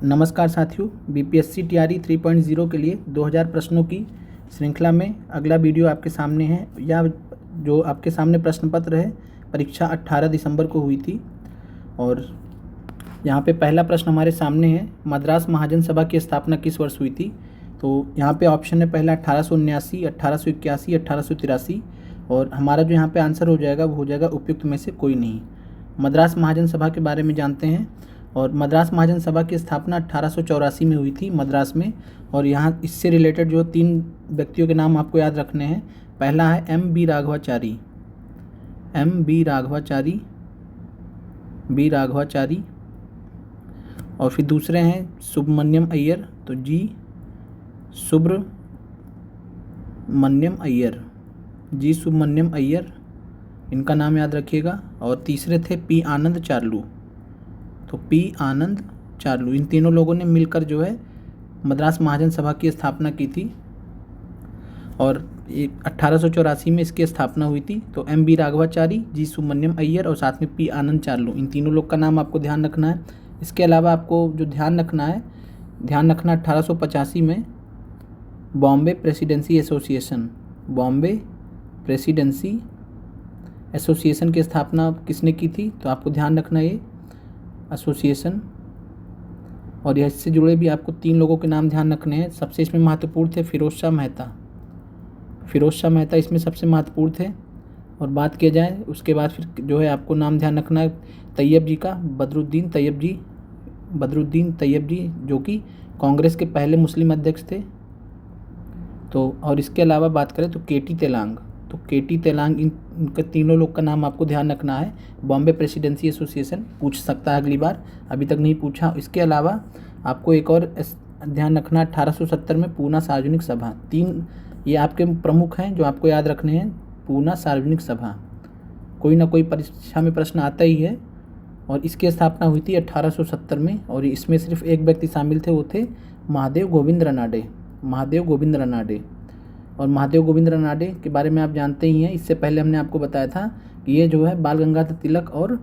नमस्कार साथियों, BPSC TRE 3.0 के लिए 2000 प्रश्नों की श्रृंखला में अगला वीडियो आपके सामने है। या जो आपके सामने प्रश्न पत्र है, परीक्षा 18 दिसंबर को हुई थी और यहाँ पे पहला प्रश्न हमारे सामने है, मद्रास महाजन सभा की स्थापना किस वर्ष हुई थी। तो यहाँ पे ऑप्शन है पहला 1879, 1881, 1883 और हमारा जो यहाँ पे आंसर हो जाएगा वो हो जाएगा उपयुक्त में से कोई नहीं। मद्रास महाजन सभा के बारे में जानते हैं और मद्रास महाजन सभा की स्थापना 1884 में हुई थी मद्रास में। और यहाँ इससे रिलेटेड जो 3 व्यक्तियों के नाम आपको याद रखने हैं। पहला है बी राघवाचारी और फिर दूसरे हैं सुब्रमण्यम अय्यर, तो सुब्रमण्यम अय्यर, इनका नाम याद रखिएगा। और तीसरे थे पी आनंद चार्लू, तो पी आनंद चार्लू, इन तीनों लोगों ने मिलकर जो है मद्रास महाजन सभा की स्थापना की थी और 1884 में इसकी स्थापना हुई थी। तो बी राघवाचारी, सुब्रमण्यम अय्यर और साथ में पी आनंद चार्लू, इन तीनों लोग का नाम आपको ध्यान रखना है। इसके अलावा आपको जो ध्यान रखना 1885 में बॉम्बे प्रेसिडेंसी एसोसिएशन की स्थापना किसने की थी, तो आपको ध्यान रखना ये एसोसिएशन। और इससे जुड़े भी आपको 3 लोगों के नाम ध्यान रखने हैं। सबसे इसमें महत्वपूर्ण थे फिरोज शाह मेहता इसमें सबसे महत्वपूर्ण थे। और बात किया जाए उसके बाद फिर जो है आपको नाम ध्यान रखना है तैयब जी का, बदरुद्दीन तैयब जी जो कि कांग्रेस के पहले मुस्लिम अध्यक्ष थे। तो और इसके अलावा बात करें तो केटी तेलांग, इनके तीनों लोग का नाम आपको ध्यान रखना है। बॉम्बे प्रेसिडेंसी एसोसिएशन पूछ सकता है अगली बार, अभी तक नहीं पूछा। इसके अलावा आपको एक और ध्यान रखना 1870 में पूना सार्वजनिक सभा। 3 ये आपके प्रमुख हैं जो आपको याद रखने हैं। पूना सार्वजनिक सभा, कोई ना कोई परीक्षा में प्रश्न आता ही है और इसकी स्थापना हुई थी 1870 में। और इसमें सिर्फ एक व्यक्ति शामिल थे, वो थे महादेव गोविंद रनाडे। और महादेव गोविंद रनाडे के बारे में आप जानते ही हैं। इससे पहले हमने आपको बताया था कि ये जो है बाल गंगाधर तिलक और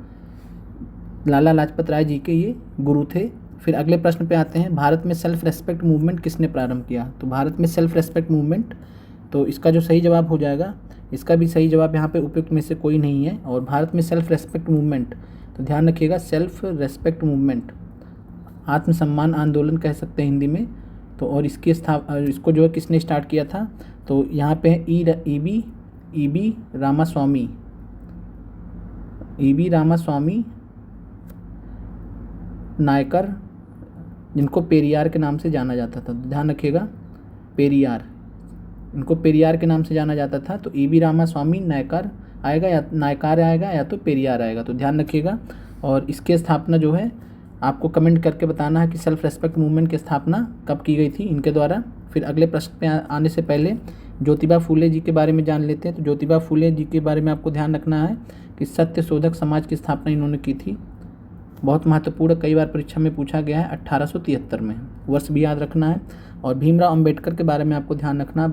लाला लाजपत राय जी के ये गुरु थे। फिर अगले प्रश्न पे आते हैं, भारत में सेल्फ रेस्पेक्ट मूवमेंट किसने प्रारंभ किया। तो भारत में सेल्फ रेस्पेक्ट मूवमेंट, तो इसका जो सही जवाब हो जाएगा, इसका भी सही जवाब यहाँ पे उपयुक्त में से कोई नहीं है। और भारत में सेल्फ रेस्पेक्ट मूवमेंट, तो ध्यान रखिएगा सेल्फ रेस्पेक्ट मूवमेंट, आत्मसम्मान आंदोलन कह सकते हैं हिंदी में। तो और इसको जो है किसने स्टार्ट किया था, तो यहाँ पे है ईबी रामास्वामी नायकर, जिनको पेरियार के नाम से जाना जाता था। ध्यान रखिएगा इनको पेरियार के नाम से जाना जाता था। तो ईबी रामास्वामी नायकर आएगा या नायकार आएगा या तो पेरियार आएगा, तो ध्यान रखिएगा। और इसकी स्थापना जो है आपको कमेंट करके बताना है कि सेल्फ रेस्पेक्ट मूवमेंट की स्थापना कब की गई थी इनके द्वारा। फिर अगले प्रश्न पे आने से पहले ज्योतिबा फूले जी के बारे में जान लेते हैं। तो ज्योतिबा फूले जी के बारे में आपको ध्यान रखना है कि सत्य शोधक समाज की स्थापना इन्होंने की थी। बहुत महत्वपूर्ण, कई बार परीक्षा में पूछा गया है। 1873 में, वर्ष भी याद रखना है। और भीमराव अंबेडकर के बारे में आपको ध्यान रखना है,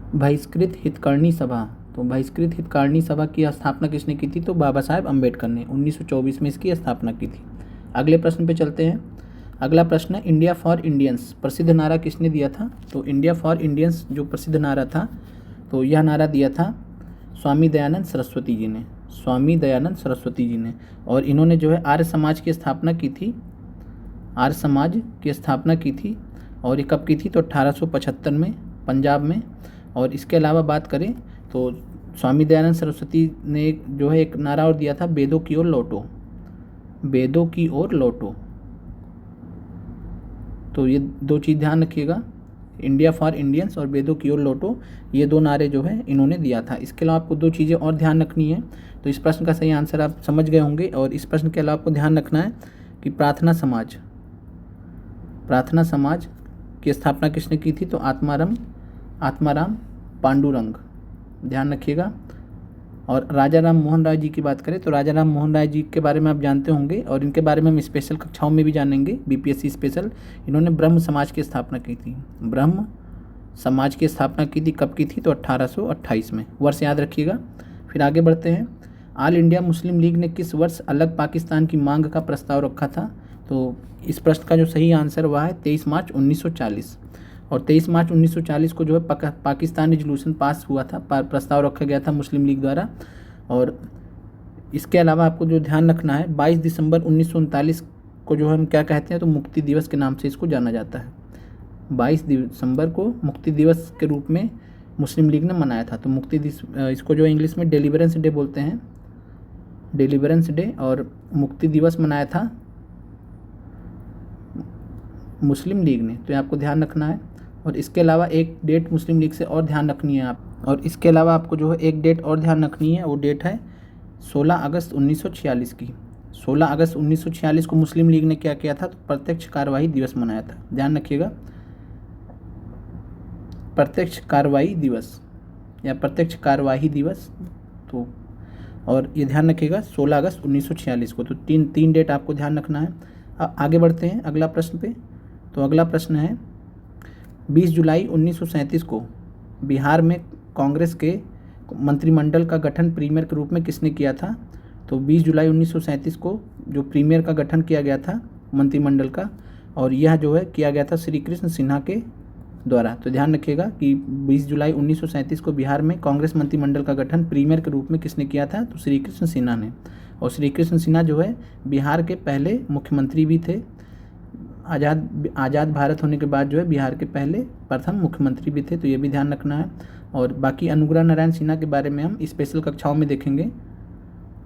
बहिष्कृत हितकारिणी सभा। तो बहिष्कृत हितकारिणी सभा की स्थापना किसने की थी, तो बाबा साहेब अम्बेडकर ने 1924 में इसकी स्थापना की थी। अगले प्रश्न पे चलते हैं। अगला प्रश्न है, इंडिया फॉर इंडियंस प्रसिद्ध नारा किसने दिया था। तो इंडिया फॉर इंडियंस जो प्रसिद्ध नारा था, तो यह नारा दिया था स्वामी दयानंद सरस्वती जी ने। और इन्होंने जो है आर्य समाज की स्थापना की थी। और ये कब की थी, तो 1875 में पंजाब में। और इसके अलावा बात करें तो स्वामी दयानंद सरस्वती ने जो है एक नारा और दिया था, वेदों की ओर लौटो। तो ये 2 चीज़ ध्यान रखिएगा, इंडिया फॉर इंडियंस और वेदों की ओर लौटो, ये 2 नारे जो है इन्होंने दिया था। इसके अलावा आपको 2 चीज़ें और ध्यान रखनी है। तो इस प्रश्न का सही आंसर आप समझ गए होंगे। और इस प्रश्न के अलावा आपको ध्यान रखना है कि प्रार्थना समाज की स्थापना किसने की थी, तो आत्माराम पांडुरंग, ध्यान रखिएगा। और राजा राम मोहन राय जी की बात करें तो राजा राम मोहन राय जी के बारे में आप जानते होंगे और इनके बारे में हम स्पेशल कक्षाओं में भी जानेंगे, बीपीएससी स्पेशल। इन्होंने ब्रह्म समाज की स्थापना की थी। ब्रह्म समाज की स्थापना की थी, कब की थी, तो 1828 में, वर्ष याद रखिएगा। फिर आगे बढ़ते हैं। ऑल इंडिया मुस्लिम लीग ने किस वर्ष अलग पाकिस्तान की मांग का प्रस्ताव रखा था? तो इस प्रश्न का जो सही आंसर हुआ है 23 मार्च 1940। और 23 मार्च 1940 को जो है पाकिस्तान रेजोल्यूशन पास हुआ था, प्रस्ताव रखा गया था मुस्लिम लीग द्वारा। और इसके अलावा आपको जो ध्यान रखना है 22 दिसंबर 1939 को जो हम क्या कहते हैं, तो मुक्ति दिवस के नाम से इसको जाना जाता है। 22 दिसंबर को मुक्ति दिवस के रूप में मुस्लिम लीग ने मनाया था। तो इसको जो इंग्लिश में डेलिवरेंस डे बोलते हैं, डेलिवरेंस डे, और मुक्ति दिवस मनाया था मुस्लिम लीग ने। तो ये आपको ध्यान रखना है। और इसके अलावा एक डेट मुस्लिम लीग से और ध्यान रखनी है आप, और इसके अलावा आपको जो है एक डेट और ध्यान रखनी है, वो डेट है 16 अगस्त 1946 की। 16 अगस्त 1946 को मुस्लिम लीग ने क्या किया था, तो प्रत्यक्ष कार्यवाही दिवस मनाया था। ध्यान रखिएगा, प्रत्यक्ष कार्यवाही दिवस या प्रत्यक्ष कार्यवाही दिवस। तो और ये ध्यान रखिएगा 16 अगस्त 1946 को। तो तीन डेट आपको ध्यान रखना है। अब आगे बढ़ते हैं अगला प्रश्न पे। तो अगला प्रश्न है 20 जुलाई 1937 को बिहार में कांग्रेस के मंत्रिमंडल का गठन प्रीमियर के रूप में किसने किया था। तो 20 जुलाई 1937 को जो प्रीमियर का गठन किया गया था मंत्रिमंडल का, और यह जो है किया गया था श्री कृष्ण सिन्हा के द्वारा। तो ध्यान रखिएगा कि 20 जुलाई 1937 को बिहार में कांग्रेस मंत्रिमंडल का गठन प्रीमियर के रूप में किसने किया था, तो श्री कृष्ण सिन्हा ने। और श्री कृष्ण सिन्हा जो है बिहार के पहले मुख्यमंत्री भी थे। आज़ाद भारत होने के बाद जो है बिहार के पहले प्रथम मुख्यमंत्री भी थे। तो ये भी ध्यान रखना है। और बाकी अनुग्रह नारायण सिन्हा के बारे में हम स्पेशल कक्षाओं में देखेंगे,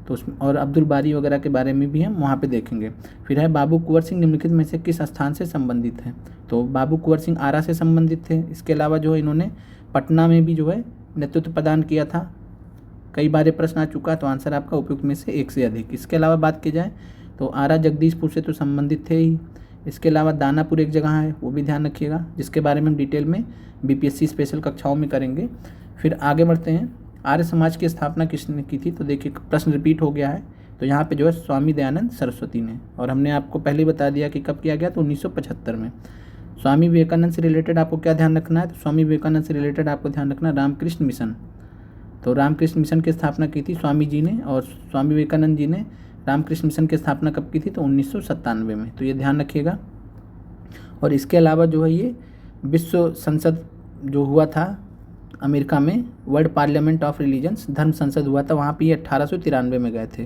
तो उसमें, और अब्दुल बारी वगैरह के बारे में भी हम वहाँ पे देखेंगे। फिर है बाबू कुंवर सिंह निम्नलिखित में से किस स्थान से संबंधित है। तो बाबू कुंवर सिंह आरा से संबंधित थे। इसके अलावा जो है इन्होंने पटना में भी जो है नेतृत्व प्रदान किया था। कई बार ये प्रश्न आ चुका, तो आंसर आपका उपयुक्त में से एक से अधिक। इसके अलावा बात की जाए तो आरा जगदीशपुर से तो संबंधित थे ही। इसके अलावा दानापुर एक जगह है, वो भी ध्यान रखिएगा, जिसके बारे में हम डिटेल में बीपीएससी स्पेशल कक्षाओं में करेंगे। फिर आगे बढ़ते हैं, आर्य समाज की स्थापना किसने की थी। तो देखिए प्रश्न रिपीट हो गया है। तो यहाँ पे जो है स्वामी दयानंद सरस्वती ने। और हमने आपको पहले बता दिया कि कब किया गया, तो 1975 में। स्वामी विवेकानंद से रिलेटेड आपको क्या ध्यान रखना है, तो स्वामी विवेकानंद से रिलेटेड आपको ध्यान रखना रामकृष्ण मिशन। तो रामकृष्ण मिशन की स्थापना की थी स्वामी जी ने, और स्वामी विवेकानंद जी ने रामकृष्ण मिशन की स्थापना कब की थी, तो 1997 में। तो ये ध्यान रखिएगा। और इसके अलावा जो है ये विश्व संसद जो हुआ था अमेरिका में, वर्ल्ड पार्लियामेंट ऑफ रिलीजन्स, धर्म संसद हुआ था, वहाँ पे ये 1893 में गए थे।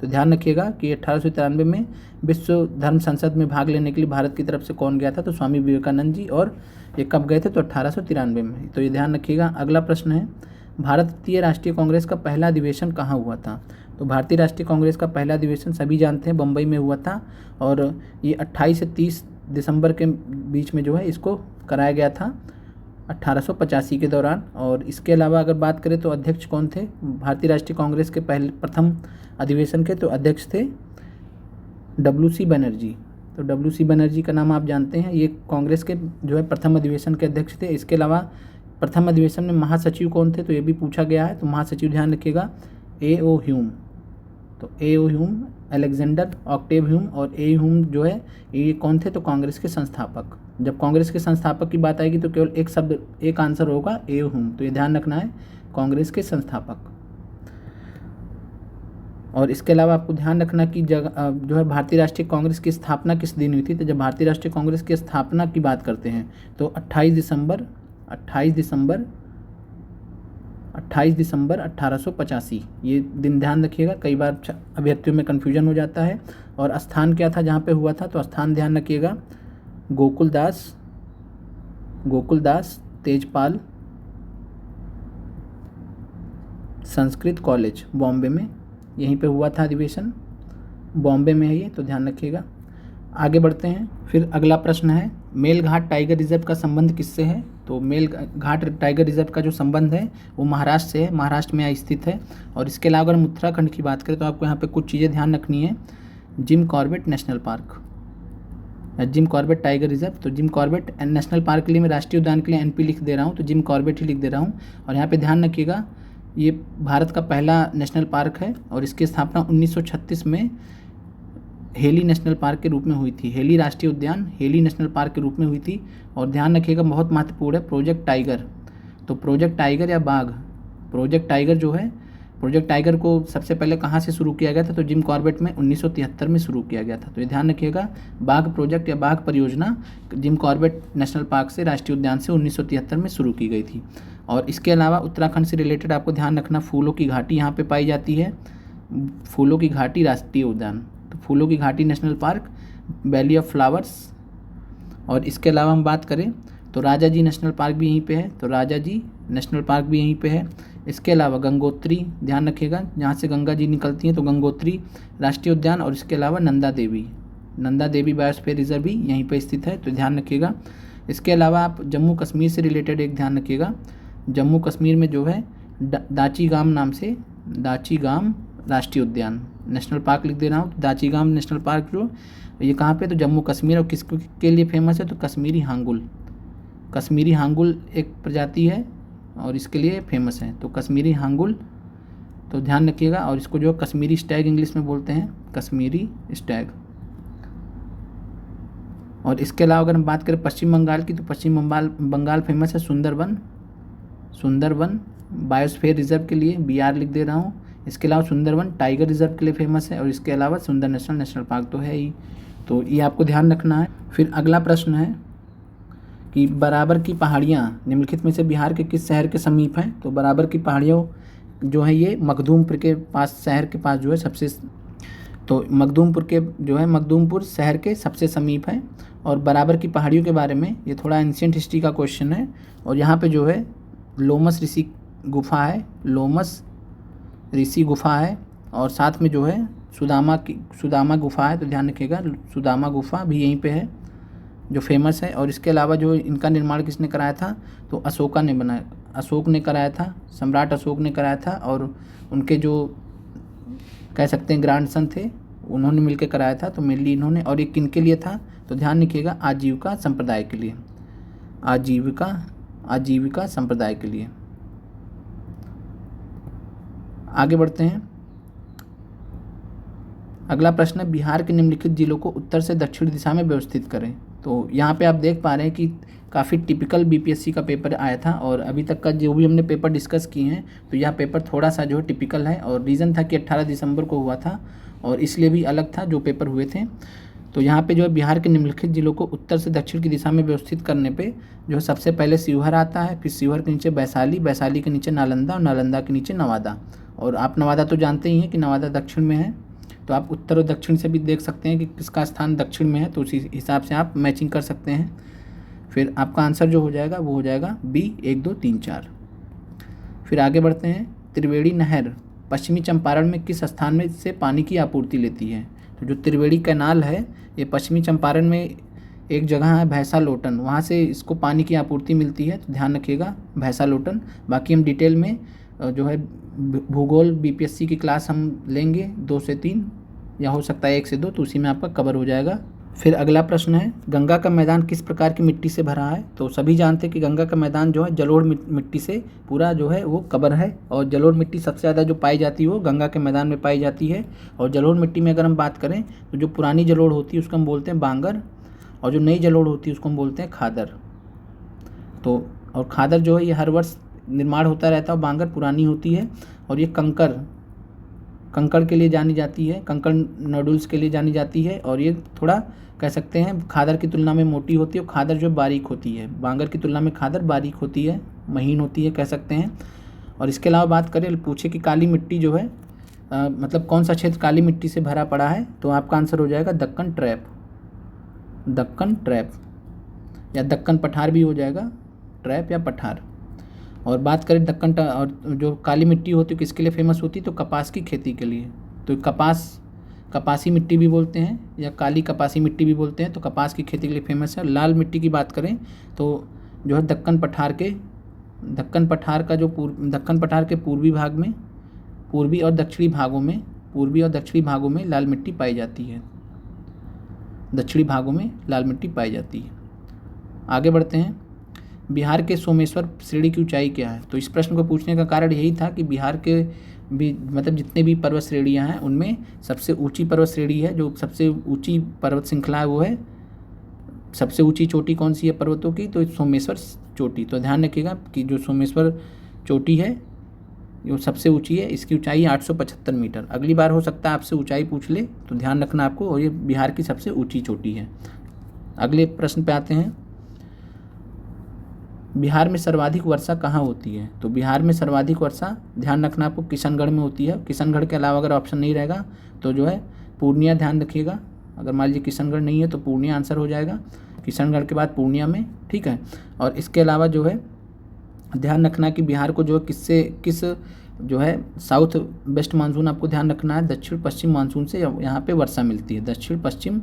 तो ध्यान रखिएगा कि 1893 में विश्व धर्म संसद में भाग लेने के लिए भारत की तरफ से कौन गया था, तो स्वामी विवेकानंद जी। और ये कब गए थे, तो 1893 में। तो ये ध्यान रखिएगा। अगला प्रश्न है भारतीय राष्ट्रीय कांग्रेस का पहला अधिवेशन कहाँ हुआ था। तो भारतीय राष्ट्रीय कांग्रेस का पहला अधिवेशन सभी जानते हैं बम्बई में हुआ था, और ये 28 से 30 दिसंबर के बीच में जो है इसको कराया गया था 1885 के दौरान। और इसके अलावा अगर बात करें तो अध्यक्ष कौन थे भारतीय राष्ट्रीय कांग्रेस के प्रथम अधिवेशन के, तो अध्यक्ष थे WC बनर्जी। तो WC बनर्जी का नाम आप जानते हैं, ये कांग्रेस के जो है प्रथम अधिवेशन के अध्यक्ष थे। इसके अलावा प्रथम अधिवेशन में महासचिव कौन थे, तो ये भी पूछा गया है। तो महासचिव ध्यान रखिएगा A.O. ह्यूम। तो A.O. Hume, Alexander Octave Hume, और A. ह्यूम जो है ये कौन थे, तो कांग्रेस के संस्थापक। जब कांग्रेस के संस्थापक की बात आएगी तो केवल एक शब्द, एक आंसर होगा A.O. ह्यूम। तो ये ध्यान रखना है, कांग्रेस के संस्थापक। और इसके अलावा आपको ध्यान रखना कि जो है भारतीय राष्ट्रीय कांग्रेस की स्थापना किस दिन हुई थी। तो जब भारतीय राष्ट्रीय कांग्रेस की स्थापना की बात करते हैं तो 28 दिसंबर 1885 ये दिन ध्यान रखिएगा। कई बार अभ्यर्थियों में कन्फ्यूजन हो जाता है। और स्थान क्या था जहाँ पे हुआ था, तो स्थान ध्यान रखिएगा गोकुलदास तेजपाल संस्कृत कॉलेज बॉम्बे में, यहीं पे हुआ था अधिवेशन, बॉम्बे में है ये, तो ध्यान रखिएगा। आगे बढ़ते हैं। फिर अगला प्रश्न है मेलघाट टाइगर रिजर्व का संबंध किससे है। तो मेलघाट टाइगर रिजर्व का जो संबंध है वो महाराष्ट्र से है, महाराष्ट्र में स्थित है। और इसके अलावा अगर हम उत्तराखंड की बात करें तो आपको यहाँ पे कुछ चीज़ें ध्यान रखनी है। Jim Corbett national park, Jim Corbett tiger reserve. तो जिम कॉर्बेट नेशनल पार्क के लिए मैं राष्ट्रीय उद्यान के लिए NP लिख दे रहा हूँ, तो जिम कॉर्बेट ही लिख दे रहा हूँ। और यहाँ पे ध्यान रखिएगा ये भारत का पहला नेशनल पार्क है, और इसकी स्थापना 1936 में हेली नेशनल पार्क के रूप में हुई थी। हेली राष्ट्रीय उद्यान हेली नेशनल पार्क के रूप में हुई थी। और ध्यान रखिएगा बहुत महत्वपूर्ण है प्रोजेक्ट टाइगर। तो प्रोजेक्ट टाइगर या बाघ, प्रोजेक्ट टाइगर जो है, प्रोजेक्ट टाइगर को सबसे पहले कहाँ से शुरू किया गया था, तो जिम कॉर्बेट में 1973 में शुरू किया गया था। तो ये ध्यान रखिएगा, बाघ प्रोजेक्ट या बाघ परियोजना जिम कॉर्बेट नेशनल पार्क से, राष्ट्रीय उद्यान से 1973 में शुरू की गई थी। और इसके अलावा उत्तराखंड से रिलेटेड आपको ध्यान रखना, फूलों की घाटी यहाँ पे पाई जाती है, फूलों की घाटी राष्ट्रीय उद्यान, तो फूलों की घाटी national park, valley of flowers. और इसके अलावा हम बात करें तो राजा जी नेशनल पार्क भी यहीं पे है, तो राजा जी नेशनल पार्क भी यहीं पे है। इसके अलावा गंगोत्री, ध्यान रखिएगा, जहाँ से गंगा जी निकलती हैं, तो गंगोत्री राष्ट्रीय उद्यान। और इसके अलावा नंदा देवी बायोस्फीयर रिजर्व भी यहीं पे स्थित है, तो ध्यान रखिएगा। इसके अलावा आप जम्मू कश्मीर से रिलेटेड एक ध्यान रखिएगा, जम्मू कश्मीर में जो है दाचीगाम नाम से, दाचीगाम राष्ट्रीय उद्यान नेशनल पार्क लिख दे रहा हूँ। दाचीगाम नेशनल पार्क जो ये कहाँ पे, तो जम्मू कश्मीर। और किसके लिए फेमस है, तो कश्मीरी हांगुल, कश्मीरी हांगुल एक प्रजाति है और इसके लिए फेमस है, तो कश्मीरी हांगुल, तो ध्यान रखिएगा। और इसको जो कश्मीरी स्टैग इंग्लिश में बोलते हैं, कश्मीरी स्टैग। और इसके अलावा अगर हम बात करें पश्चिम बंगाल की, तो पश्चिम बंगाल फेमस है सुंदरवन बायोस्फीयर रिजर्व के लिए, BR लिख दे रहा हूँ। इसके अलावा सुंदरवन टाइगर रिजर्व के लिए फेमस है, और इसके अलावा सुंदर नेशनल पार्क तो है ही, तो ये आपको ध्यान रखना है। फिर अगला प्रश्न है कि बराबर की पहाड़ियाँ निम्नलिखित में से बिहार के किस शहर के समीप हैं, तो बराबर की पहाड़ियों जो है ये मखदूमपुर के पास, शहर के पास जो है सबसे, तो मखदूमपुर शहर के सबसे समीप है। और बराबर की पहाड़ियों के बारे में ये थोड़ा एंशिएंट हिस्ट्री का क्वेश्चन है, और यहाँ पे जो है लोमस ऋषि गुफा है, और साथ में जो है सुदामा गुफा है, तो ध्यान रखिएगा, सुदामा गुफा भी यहीं पे है जो फेमस है। और इसके अलावा जो इनका निर्माण किसने कराया था, तो अशोक ने कराया था, सम्राट अशोक ने कराया था। और उनके जो कह सकते हैं ग्रैंडसन थे, उन्होंने मिलकर कराया था, तो मेनली इन्होंने। और ये किन के लिए था, तो ध्यान रखिएगा, आजीविका संप्रदाय के लिए, आजीविका संप्रदाय के लिए। आगे बढ़ते हैं। अगला प्रश्न है, बिहार के निम्नलिखित जिलों को उत्तर से दक्षिण दिशा में व्यवस्थित करें। तो यहाँ पे आप देख पा रहे हैं कि काफ़ी टिपिकल BPSC का पेपर आया था, और अभी तक का जो भी हमने पेपर डिस्कस किए हैं, तो यह पेपर थोड़ा सा जो है टिपिकल है। और रीज़न था कि 18 दिसंबर को हुआ था, और इसलिए भी अलग था जो पेपर हुए थे। तो यहाँ पे जो है बिहार के निम्नलिखित जिलों को उत्तर से दक्षिण की दिशा में व्यवस्थित करने पे जो है सबसे पहले शिवहर आता है, फिर शिवहर के नीचे वैशाली के नीचे नालंदा, और नालंदा के नीचे नवादा। और आप नवादा तो जानते ही हैं कि नवादा दक्षिण में है, तो आप उत्तर और दक्षिण से भी देख सकते हैं कि किसका स्थान दक्षिण में है, तो उसी हिसाब से आप मैचिंग कर सकते हैं। फिर आपका आंसर जो हो जाएगा वो हो जाएगा B 1 2 3 4। फिर आगे बढ़ते हैं। त्रिवेणी नहर पश्चिमी चंपारण में किस स्थान में से पानी की आपूर्ति लेती है, तो जो त्रिवेणी कैनाल है ये पश्चिमी चंपारण में एक जगह है भैंसा लोटन, वहाँ से इसको पानी की आपूर्ति मिलती है, तो ध्यान रखिएगा भैंसा लोटन। बाकी हम डिटेल में जो है भूगोल BPSC की क्लास हम लेंगे 2 से 3 या हो सकता है 1 से 2, तो उसी में आपका कवर हो जाएगा। फिर अगला प्रश्न है, गंगा का मैदान किस प्रकार की मिट्टी से भरा है। तो सभी जानते हैं कि गंगा का मैदान जो है जलोढ़ मिट्टी से पूरा जो है वो कवर है, और जलोढ़ मिट्टी सबसे ज़्यादा जो पाई जाती है वो गंगा के मैदान में पाई जाती है। और जलोढ़ मिट्टी में अगर हम बात करें तो जो पुरानी जलोढ़ होती है उसको हम बोलते हैं बांगर, और जो नई जलोढ़ होती है उसको हम बोलते हैं खादर। तो और खादर जो है ये हर वर्ष निर्माण होता रहता है, और बांगर पुरानी होती है। और ये कंकड़ के लिए जानी जाती है, कंकड़ नोडुल्स के लिए जानी जाती है, और ये थोड़ा कह सकते हैं खादर की तुलना में मोटी होती है, और खादर जो बारीक होती है, बांगर की तुलना में खादर बारीक होती है, महीन होती है कह सकते हैं। और इसके अलावा बात करें, पूछे कि काली मिट्टी जो है मतलब कौन सा क्षेत्र काली मिट्टी से भरा पड़ा है, तो आपका आंसर हो जाएगा दक्कन ट्रैप या दक्कन पठार भी हो जाएगा, ट्रैप या पठार। और बात करें दक्कन और जो काली मिट्टी होती है किसके लिए फेमस होती है, तो कपास की खेती के लिए। तो कपासी मिट्टी भी बोलते हैं या काली कपासी मिट्टी भी बोलते हैं, तो कपास की खेती के लिए फेमस है। लाल मिट्टी की बात करें तो जो है दक्कन पठार के पूर्वी और दक्षिणी भागों में लाल मिट्टी पाई जाती है, आगे बढ़ते हैं। बिहार के सोमेश्वर श्रेणी की ऊंचाई क्या है, तो इस प्रश्न को पूछने का कारण यही था कि बिहार के भी मतलब जितने भी पर्वत श्रेणियाँ हैं उनमें सबसे ऊंची पर्वत श्रेणी है, जो सबसे ऊंची पर्वत श्रृंखला है वो है, सबसे ऊंची चोटी कौन सी है पर्वतों की, तो सोमेश्वर चोटी। तो ध्यान रखिएगा कि जो सोमेश्वर चोटी है ये सबसे ऊंची है, इसकी ऊंचाई है 875 मीटर। अगली बार हो सकता है आपसे ऊंचाई पूछ ले, तो ध्यान रखना आपको। और ये बिहार की सबसे ऊंची चोटी है। अगले प्रश्न पे आते हैं, बिहार में सर्वाधिक वर्षा कहाँ होती है? तो बिहार में सर्वाधिक वर्षा ध्यान रखना आपको किशनगढ़ में होती है। किशनगढ़ के अलावा अगर ऑप्शन नहीं रहेगा तो जो है पूर्णिया, ध्यान रखिएगा। अगर मान लीजिए किशनगढ़ नहीं है तो पूर्णिया आंसर हो जाएगा, किशनगढ़ के बाद पूर्णिया में, ठीक है। और इसके अलावा जो है ध्यान रखना कि बिहार को जो है किस जो है साउथ वेस्ट मानसून आपको ध्यान रखना है, दक्षिण पश्चिम मानसून से यहाँ पे वर्षा मिलती है, दक्षिण पश्चिम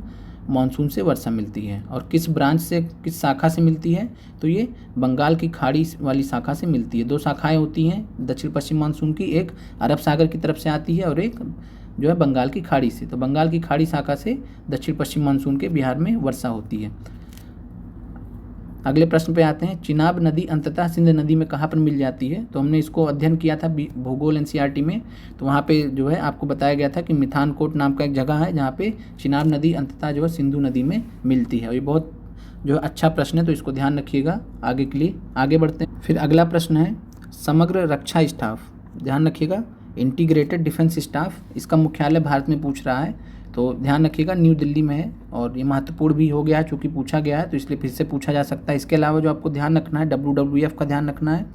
मानसून से वर्षा मिलती है। और किस ब्रांच से, किस शाखा से मिलती है? तो ये बंगाल की खाड़ी वाली शाखा से मिलती है। दो शाखाएं होती हैं दक्षिण पश्चिम मानसून की, एक अरब सागर की तरफ से आती है और एक जो है बंगाल की खाड़ी से। तो बंगाल की खाड़ी शाखा से दक्षिण पश्चिम मानसून के बिहार में वर्षा होती है। अगले प्रश्न पे आते हैं, चिनाब नदी अंततः सिंध नदी में कहाँ पर मिल जाती है? तो हमने इसको अध्ययन किया था भूगोल एनसीईआरटी में। तो वहाँ पे जो है आपको बताया गया था कि मिथानकोट नाम का एक जगह है जहाँ पे चिनाब नदी अंततः जो है सिंधु नदी में मिलती है। और ये बहुत जो है अच्छा प्रश्न है, तो इसको ध्यान रखिएगा आगे के लिए। आगे बढ़ते हैं। फिर अगला प्रश्न है, समग्र रक्षा स्टाफ, ध्यान रखिएगा, इंटीग्रेटेड डिफेंस स्टाफ, इसका मुख्यालय भारत में पूछ रहा है। तो ध्यान रखिएगा न्यू दिल्ली में है। और ये महत्वपूर्ण भी हो गया है चूँकि पूछा गया है, तो इसलिए फिर से पूछा जा सकता है। इसके अलावा जो आपको ध्यान रखना है, WWF का ध्यान रखना है।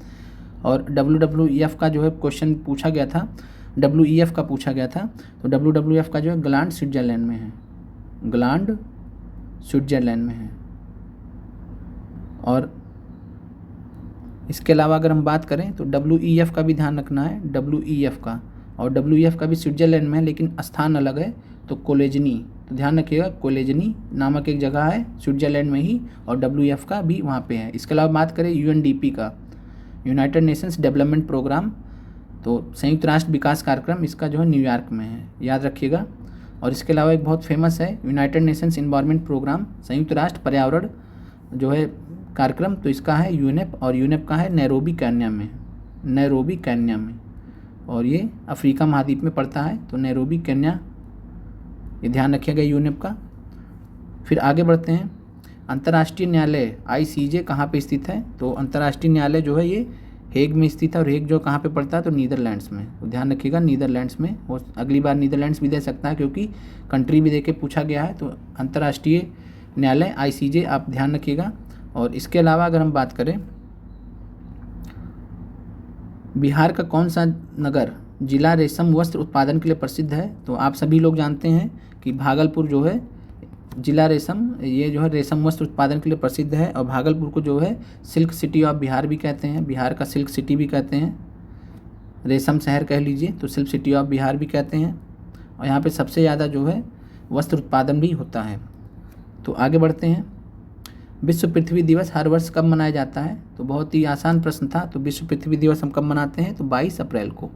और WWF का जो है क्वेश्चन पूछा गया था, WEF का पूछा गया था। तो WWF का जो है ग्लांड स्विट्जरलैंड में है, ग्लांड स्विट्जरलैंड में है। और इसके अलावा अगर हम बात करें तो WEF का भी ध्यान रखना है, WEF का। और WEF का भी स्विट्जरलैंड में है लेकिन स्थान अलग है, तो कोलेजनी। तो ध्यान रखिएगा, कोलेजनी नामक एक जगह है स्विट्जरलैंड में ही, और WEF का भी वहाँ पे है। इसके अलावा बात करें UNDP का, यूनाइटेड नेशंस डेवलपमेंट प्रोग्राम, तो संयुक्त राष्ट्र विकास कार्यक्रम, इसका जो है न्यूयॉर्क में है, याद रखिएगा। और इसके अलावा एक बहुत फेमस है यूनाइटेड नेशंस इन्वायरमेंट प्रोग्राम, संयुक्त राष्ट्र पर्यावरण जो है कार्यक्रम, तो इसका है यूनेप। और यूनेप का है नैरोबी केन्या में, नैरोबी केन्या में। और ये अफ्रीका महाद्वीप में पड़ता है, तो नैरोबी केन्या, ये ध्यान रखिएगा यूनेप का। फिर आगे बढ़ते हैं, अंतर्राष्ट्रीय न्यायालय ICJ कहाँ पे स्थित है? तो अंतर्राष्ट्रीय न्यायालय जो है ये हेग में स्थित है। और हेग जो कहाँ पे पड़ता है? तो नीदरलैंड्स में। तो ध्यान रखिएगा नीदरलैंड्स में। और अगली बार नीदरलैंड्स भी दे सकता है क्योंकि कंट्री भी दे के पूछा गया है। तो अंतर्राष्ट्रीय न्यायालय ICJ आप ध्यान रखिएगा। और इसके अलावा अगर हम बात करें, बिहार का कौन सा नगर जिला रेशम वस्त्र उत्पादन के लिए प्रसिद्ध है? तो आप सभी लोग जानते हैं कि भागलपुर जो है जिला रेशम, ये जो है रेशम वस्त्र उत्पादन के लिए प्रसिद्ध है। और भागलपुर को जो है सिल्क सिटी ऑफ बिहार भी कहते हैं, बिहार का सिल्क सिटी भी कहते हैं, रेशम शहर कह लीजिए, तो सिल्क सिटी ऑफ बिहार भी कहते हैं। और यहाँ पे सबसे ज़्यादा जो है वस्त्र उत्पादन भी होता है। तो आगे बढ़ते हैं, विश्व पृथ्वी दिवस हर वर्ष कब मनाया जाता है? तो बहुत ही आसान प्रश्न था। तो विश्व पृथ्वी दिवस हम कब मनाते हैं? तो 22 अप्रैल को।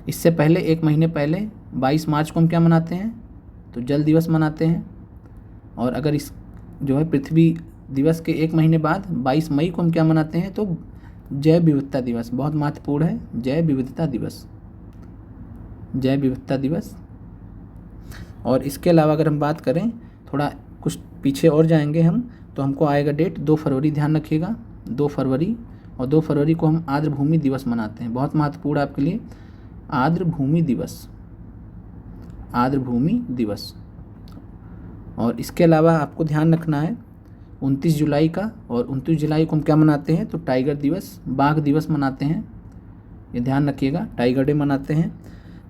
इससे पहले एक महीने पहले 22 मार्च को हम क्या मनाते हैं? तो जल दिवस मनाते हैं। और अगर इस जो है पृथ्वी दिवस के एक महीने बाद 22 मई को हम क्या मनाते हैं? तो जैव विविधता दिवस, बहुत महत्वपूर्ण है, जैव विविधता दिवस, जैव विविधता दिवस। और इसके अलावा अगर हम बात करें, थोड़ा कुछ पीछे और जाएंगे हम, तो हमको आएगा डेट 2 फरवरी, ध्यान रखिएगा 2 फरवरी। और 2 फरवरी को हम आर्द्र भूमि दिवस मनाते हैं, बहुत महत्वपूर्ण आपके लिए, आर्द्र भूमि दिवस, आर्द्र भूमि दिवस। और इसके अलावा आपको ध्यान रखना है 29 जुलाई का, और 29 जुलाई को हम क्या मनाते हैं? तो टाइगर दिवस, बाघ दिवस मनाते हैं, ये ध्यान रखिएगा, टाइगर डे मनाते हैं।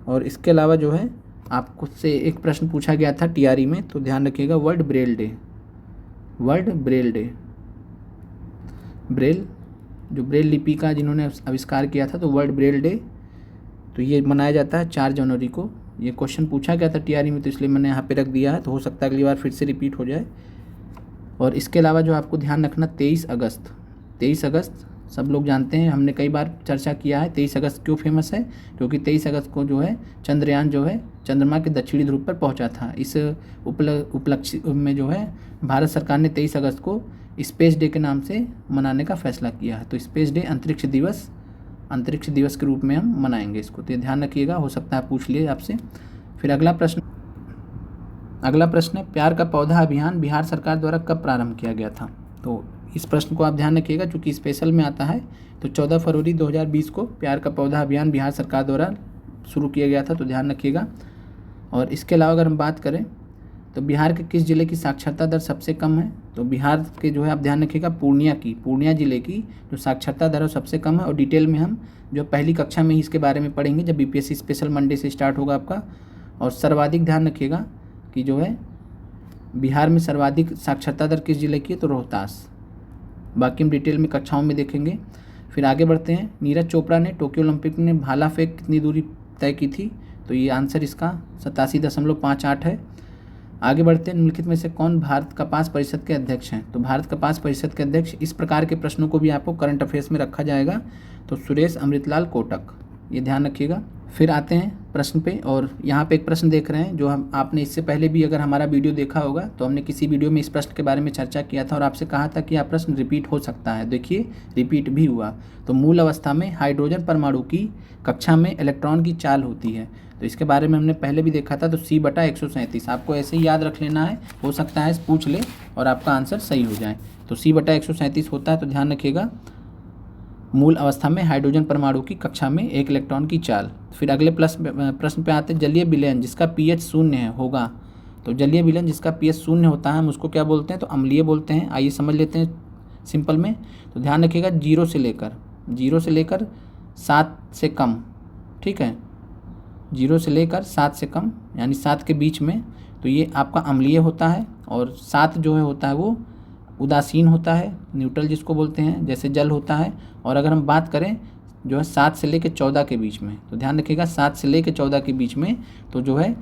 और इसके अलावा जो है आपको से एक प्रश्न पूछा गया था TRE में, तो ध्यान रखिएगा world Braille day, world Braille day, Braille जो ब्रेल लिपि का जिन्होंने आविष्कार किया था, तो वर्ल्ड ब्रेल डे, तो ये मनाया जाता है 4 जनवरी को। ये क्वेश्चन पूछा गया था TRE में, तो इसलिए मैंने यहाँ पे रख दिया है, तो हो सकता है अगली बार फिर से रिपीट हो जाए। और इसके अलावा जो आपको ध्यान रखना 23 अगस्त, 23 अगस्त सब लोग जानते हैं, हमने कई बार चर्चा किया है। 23 अगस्त क्यों फेमस है? क्योंकि 23 अगस्त को जो है चंद्रयान जो है चंद्रमा के दक्षिणी ध्रुव पर पहुंचा था। इस उपलक्ष्य में जो है भारत सरकार ने 23 अगस्त को स्पेस डे के नाम से मनाने का फैसला किया है। तो स्पेस डे अंतरिक्ष दिवस, अंतरिक्ष दिवस के रूप में हम मनाएंगे इसको, तो ये ध्यान रखिएगा, हो सकता है पूछ लिए आपसे। फिर अगला प्रश्न है, प्यार का पौधा अभियान बिहार सरकार द्वारा कब प्रारंभ किया गया था? तो इस प्रश्न को आप ध्यान रखिएगा चूँकि स्पेशल में आता है। तो 14 फरवरी 2020 को प्यार का पौधा अभियान बिहार सरकार द्वारा शुरू किया गया था, तो ध्यान रखिएगा। और इसके अलावा अगर हम बात करें तो बिहार के किस ज़िले की साक्षरता दर सबसे कम है, तो बिहार के जो है आप ध्यान रखिएगा पूर्णिया ज़िले की जो साक्षरता दर है सबसे कम है। और डिटेल में हम जो पहली कक्षा में ही इसके बारे में पढ़ेंगे जब बीपीएससी स्पेशल मंडे से स्टार्ट होगा आपका। और सर्वाधिक ध्यान रखिएगा कि जो है बिहार में सर्वाधिक साक्षरता दर किस ज़िले की है, तो रोहतास। बाकी हम डिटेल में कक्षाओं में देखेंगे। फिर आगे बढ़ते हैं। नीरज चोपड़ा ने टोक्यो ओलंपिक में भाला फेंक कितनी दूरी तय की थी, तो ये आंसर इसका 87.58 है। आगे बढ़ते हैं। निम्नलिखित में से कौन भारत कपास परिषद के अध्यक्ष हैं, तो भारत कपास परिषद के अध्यक्ष, इस प्रकार के प्रश्नों को भी आपको करंट अफेयर्स में रखा जाएगा, तो सुरेश अमृतलाल कोटक, ये ध्यान रखिएगा। फिर आते हैं प्रश्न पे, और यहाँ पे एक प्रश्न देख रहे हैं जो हम आपने इससे पहले भी अगर हमारा वीडियो देखा होगा तो हमने किसी वीडियो में इस प्रश्न के बारे में चर्चा किया था और आपसे कहा था कि यह प्रश्न रिपीट हो सकता है। देखिए रिपीट भी हुआ। तो मूल अवस्था में हाइड्रोजन परमाणु की कक्षा में इलेक्ट्रॉन की चाल होती है, तो इसके बारे में हमने पहले भी देखा था। तो C/137 आपको ऐसे ही याद रख लेना है, हो सकता है पूछ ले और आपका आंसर सही हो जाए। तो C/137 होता है, तो ध्यान रखिएगा मूल अवस्था में हाइड्रोजन परमाणु की कक्षा में एक इलेक्ट्रॉन की चाल। फिर अगले प्रश्न पे आते हैं। जलीय विलयन जिसका pH 0 है होगा, तो जलीय विलयन जिसका pH 0 होता है हम उसको क्या बोलते हैं, तो अम्लीय बोलते हैं। आइए समझ लेते हैं सिंपल में। तो ध्यान रखिएगा 0 से लेकर 7 से कम, ठीक है, 0 से लेकर 7 से कम यानी 7 के बीच में, तो ये आपका अम्लीय होता है। और 7 जो है होता है वो उदासीन होता है, न्यूट्रल जिसको बोलते हैं, जैसे जल होता है। और अगर हम बात करें जो है 7 से लेकर 14 के बीच में, तो ध्यान रखिएगा 7 से लेकर 14 के बीच में, तो जो है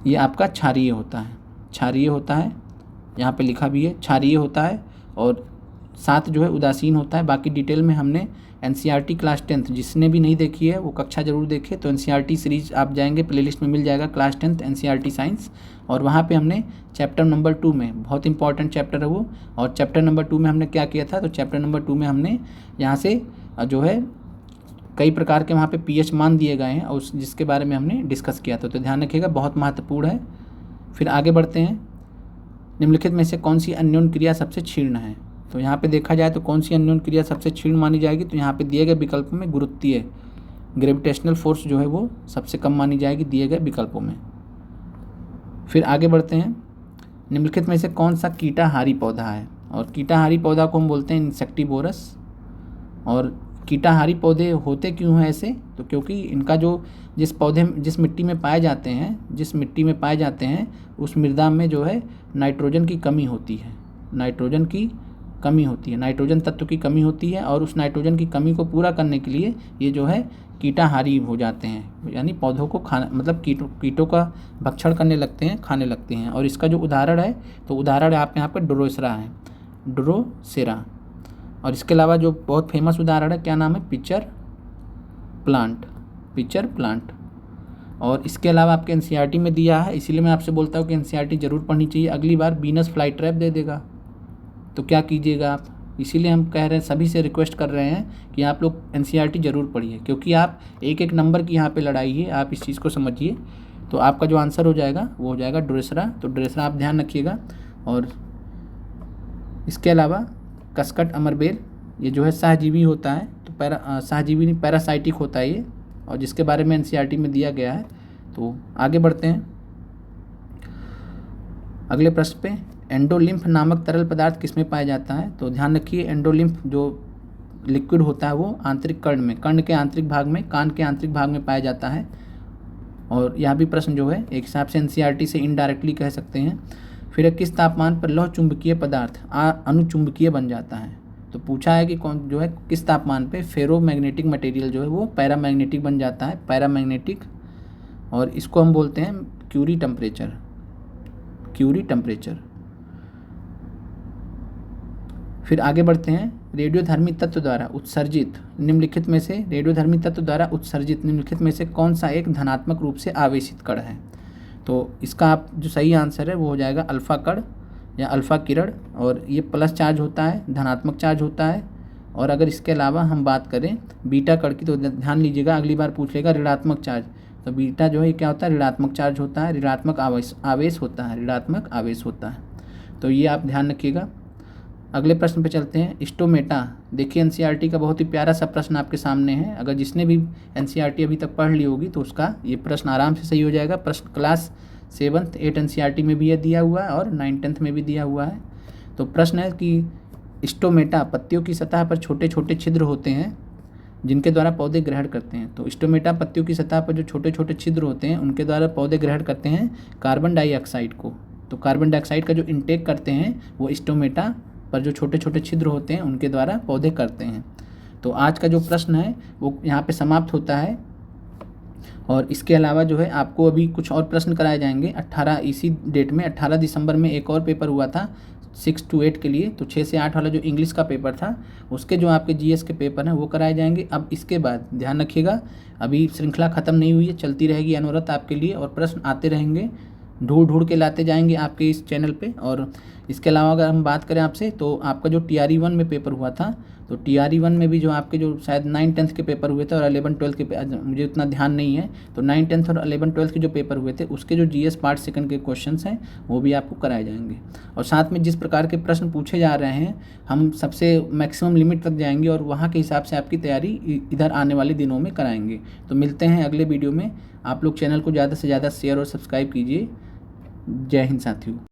ये आपका क्षारीय होता है, यहाँ पे लिखा भी है क्षारीय होता है। और 7 जो है उदासीन होता है। बाकी डिटेल में हमने एनसीईआरटी क्लास 10th, जिसने भी नहीं देखी है वो कक्षा जरूर देखे। तो एनसीईआरटी सीरीज आप जाएंगे प्लेलिस्ट में मिल जाएगा, क्लास 10th एनसीईआरटी साइंस, और वहाँ पे हमने चैप्टर नंबर 2 में, बहुत इंपॉर्टेंट चैप्टर है वो, और चैप्टर नंबर 2 में हमने क्या किया था, तो चैप्टर नंबर 2 में हमने यहाँ से जो है कई प्रकार के वहाँ पे pH मान दिए गए हैं और जिसके बारे में हमने डिस्कस किया था, तो ध्यान रखिएगा बहुत महत्वपूर्ण है। फिर आगे बढ़ते हैं। निम्नलिखित में से कौन सी अन्योन क्रिया सबसे क्षीण है, तो यहाँ पे देखा जाए तो कौन सी अन्योन क्रिया सबसे क्षीण मानी जाएगी, तो यहाँ पे दिए गए विकल्पों में गुरुत्वीय ग्रेविटेशनल फोर्स जो है वो सबसे कम मानी जाएगी दिए गए विकल्पों में। फिर आगे बढ़ते हैं। निम्नलिखित में से कौन सा कीटाहारी पौधा है, और कीटाहारी पौधा को हम बोलते हैं इंसेक्टिवोरस। और कीटाहारी पौधे होते क्यों हैं ऐसे, तो क्योंकि इनका जो जिस मिट्टी में पाए जाते हैं उस मृदा में जो है नाइट्रोजन की कमी होती है, नाइट्रोजन तत्व की कमी होती है। और उस नाइट्रोजन की कमी को पूरा करने के लिए ये जो है कीटाहारी हो जाते हैं, यानी पौधों को खाना मतलब कीटों का भक्षण करने लगते हैं, खाने लगते हैं। और इसका जो उदाहरण है, तो उदाहरण आप यहाँ पर ड्रोसेरा। और इसके अलावा जो बहुत फेमस उदाहरण है, क्या नाम है, पिचर प्लांट। और इसके अलावा आपके एनसीईआरटी में दिया है, इसीलिए मैं आपसे बोलता हूँ कि एनसीईआरटी ज़रूर पढ़नी चाहिए। अगली बार वीनस फ्लाई ट्रैप दे देगा तो क्या कीजिएगा आप, इसीलिए हम कह रहे हैं, सभी से रिक्वेस्ट कर रहे हैं कि आप लोग एनसीईआरटी ज़रूर पढ़िए, क्योंकि आप एक नंबर की यहाँ पे लड़ाई है, आप इस चीज़ को समझिए। तो आपका जो आंसर हो जाएगा वो हो जाएगा ड्रोसेरा, तो ड्रोसेरा आप ध्यान रखिएगा। और इसके अलावा कसकट अमरबेल, ये जो है सहजीवी होता है, तो पैरासाइटिक होता है ये, और जिसके बारे में एनसीईआरटी में दिया गया है। तो आगे बढ़ते हैं अगले प्रश्न पे। एंडोलिम्फ नामक तरल पदार्थ किसमें पाया जाता है, तो ध्यान रखिए एंडोलिम्फ जो लिक्विड होता है वो आंतरिक कर्ण के आंतरिक भाग में, कान के आंतरिक भाग में पाया जाता है। और यह भी प्रश्न जो है एक हिसाब से एनसीईआरटी से इनडायरेक्टली कह सकते हैं। फिर किस तापमान पर लौह चुंबकीय पदार्थ अनुचुंबकीय बन जाता है, तो पूछा है कि कौन जो है किस तापमान पे फेरोमैग्नेटिक मटेरियल जो है वो पैरामैग्नेटिक बन जाता है, पैरामैग्नेटिक। और इसको हम बोलते हैं क्यूरी टेम्परेचर। फिर आगे बढ़ते हैं। रेडियोधर्मी तत्व द्वारा उत्सर्जित निम्नलिखित में से कौन सा एक धनात्मक रूप से आवेशित कण है, तो इसका आप जो सही आंसर है वो हो जाएगा अल्फा कण या अल्फा किरण। और ये प्लस चार्ज होता है, धनात्मक चार्ज होता है। और अगर इसके अलावा हम बात करें बीटा कण की, तो ध्यान लीजिएगा अगली बार पूछ लेगा ऋणात्मक चार्ज, तो बीटा जो है क्या होता है, ऋणात्मक चार्ज होता है, ऋणात्मक आवेश होता है, तो ये आप ध्यान रखिएगा। अगले प्रश्न पे चलते हैं। स्टोमेटा, देखिए एनसीईआरटी का बहुत ही प्यारा सा प्रश्न आपके सामने है। अगर जिसने भी एनसीईआरटी अभी तक पढ़ ली होगी तो उसका ये प्रश्न आराम से सही हो जाएगा। प्रश्न क्लास 7th 8 एनसीईआरटी में भी यह दिया हुआ है और 9th 10th में भी दिया हुआ है। तो प्रश्न है कि स्टोमेटा पत्तियों की सतह पर छोटे छोटे छिद्र होते हैं जिनके द्वारा पौधे ग्रहण करते हैं। तो स्टोमेटा पत्तियों की सतह पर जो छोटे छोटे छिद्र होते हैं उनके द्वारा पौधे ग्रहण करते हैं कार्बन डाइऑक्साइड को। तो कार्बन डाइऑक्साइड का जो इंटेक करते हैं वो स्टोमेटा पर जो छोटे छोटे छिद्र होते हैं उनके द्वारा पौधे करते हैं। तो आज का जो प्रश्न है वो यहाँ पे समाप्त होता है। और इसके अलावा जो है आपको अभी कुछ और प्रश्न कराए जाएंगे। 18 इसी डेट में 18 दिसंबर में एक और पेपर हुआ था 6 to 8 के लिए। तो 6 से 8 वाला जो इंग्लिश का पेपर था उसके जो आपके जीएस के पेपर हैं वो कराए जाएंगे। अब इसके बाद ध्यान रखिएगा, अभी श्रृंखला ख़त्म नहीं हुई है, चलती रहेगी अनवरत आपके लिए और प्रश्न आते रहेंगे, ढूंढ के लाते जाएंगे आपके इस चैनल पे। और इसके अलावा अगर हम बात करें आपसे तो आपका जो TRE 1 में पेपर हुआ था तो TRE 1 में भी जो आपके जो शायद 9th 10th के पेपर हुए थे और 11th 12th के, मुझे उतना ध्यान नहीं है, तो 9th 10th और 11th 12th के जो पेपर हुए थे उसके जो जीएस पार्ट सेकंड के क्वेश्चंस हैं वो भी आपको कराए जाएंगे। और साथ में जिस प्रकार के प्रश्न पूछे जा रहे हैं हम सबसे मैक्सिमम लिमिट तक जाएंगे और वहाँ के हिसाब से आपकी तैयारी इधर आने वाले दिनों में कराएंगे। तो मिलते हैं अगले वीडियो में। आप लोग चैनल को ज़्यादा से ज़्यादा शेयर और सब्सक्राइब कीजिए। जय हिंद साथियों।